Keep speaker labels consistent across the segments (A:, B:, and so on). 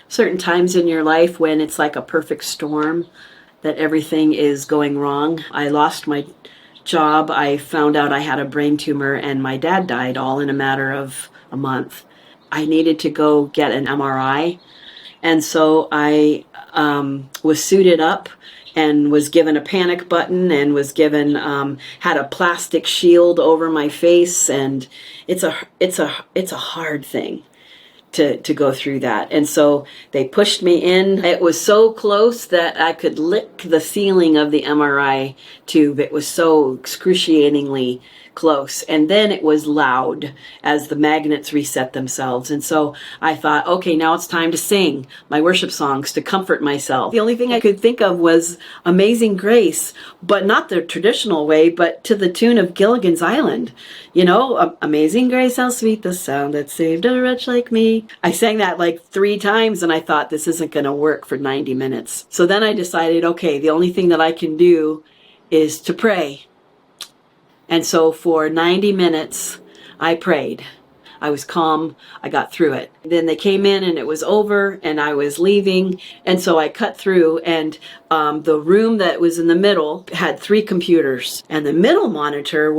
A: certain times in your life when it's like a perfect storm, that everything is going wrong. I lost my job. I found out I had a brain tumor, and my dad died all in a matter of a month. I needed to go get an MRI. And so I was suited up and was given a panic button and was given, had a plastic shield over my face. And it's a hard thing to go through that. And so they pushed me in. It was so close that I could lick the ceiling of the MRI tube. It was so excruciatingly close. And then it was loud as the magnets reset themselves. And so I thought, okay, now it's time to sing my worship songs to comfort myself. The only thing I could think of was Amazing Grace, but not the traditional way, but to the tune of Gilligan's Island. You know, Amazing Grace, how sweet the sound that saved a wretch like me. I sang that like 3 times, and I thought, this isn't going to work for 90 minutes. So then I decided, okay, the only thing that I can do is to pray. And so for 90 minutes, I prayed. I was calm. I got through it. Then they came in and it was over and I was leaving. And so I cut through, and the room that was in the middle had 3 computers. And the middle monitor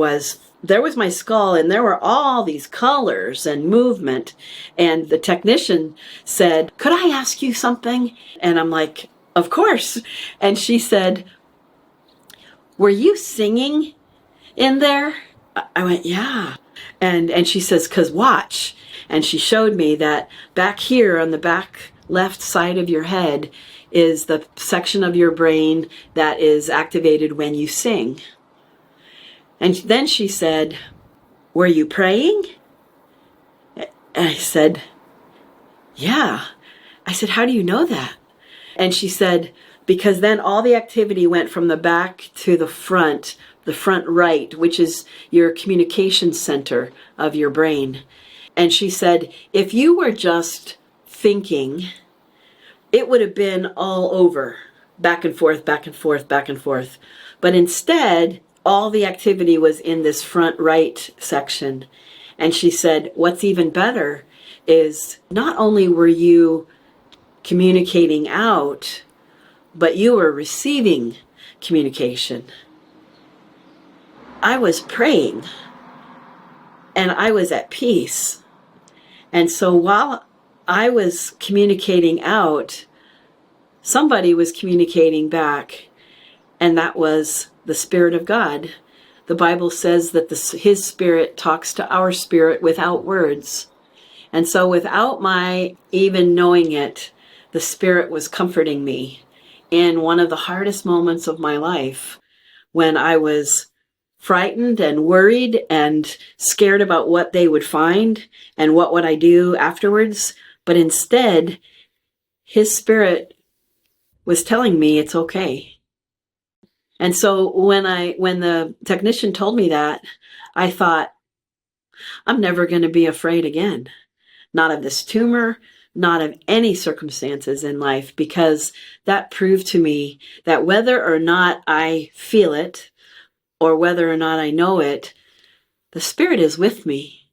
A: there was my skull, and there were all these colors and movement. And the technician said, "Could I ask you something?" And I'm like, "Of course." And she said, "Were you singing in there?" I went, "Yeah." And she says, "'Cause watch." And she showed me that back here on the back left side of your head is the section of your brain that is activated when you sing. And then she said, "Were you praying?" And I said, "Yeah." I said, "How do you know that?" And she said, "Because then all the activity went from the back to the front right, which is your communication center of your brain." And she said, "If you were just thinking, it would have been all over, back and forth, back and forth, back and forth. But instead, all the activity was in this front right section." And she said, "What's even better is not only were you communicating out, but you were receiving communication." I was praying and I was at peace. And so while I was communicating out, somebody was communicating back, and that was the Spirit of God. The Bible says that His Spirit talks to our spirit without words. And so without my even knowing it, the Spirit was comforting me in one of the hardest moments of my life, when I was frightened and worried and scared about what they would find and what would I do afterwards. But instead, His Spirit was telling me it's okay. And so when the technician told me that, I thought, I'm never going to be afraid again. Not of this tumor, not of any circumstances in life, because that proved to me that whether or not I feel it or whether or not I know it, the Spirit is with me,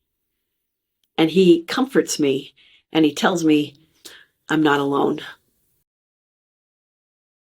A: and He comforts me, and He tells me I'm not alone.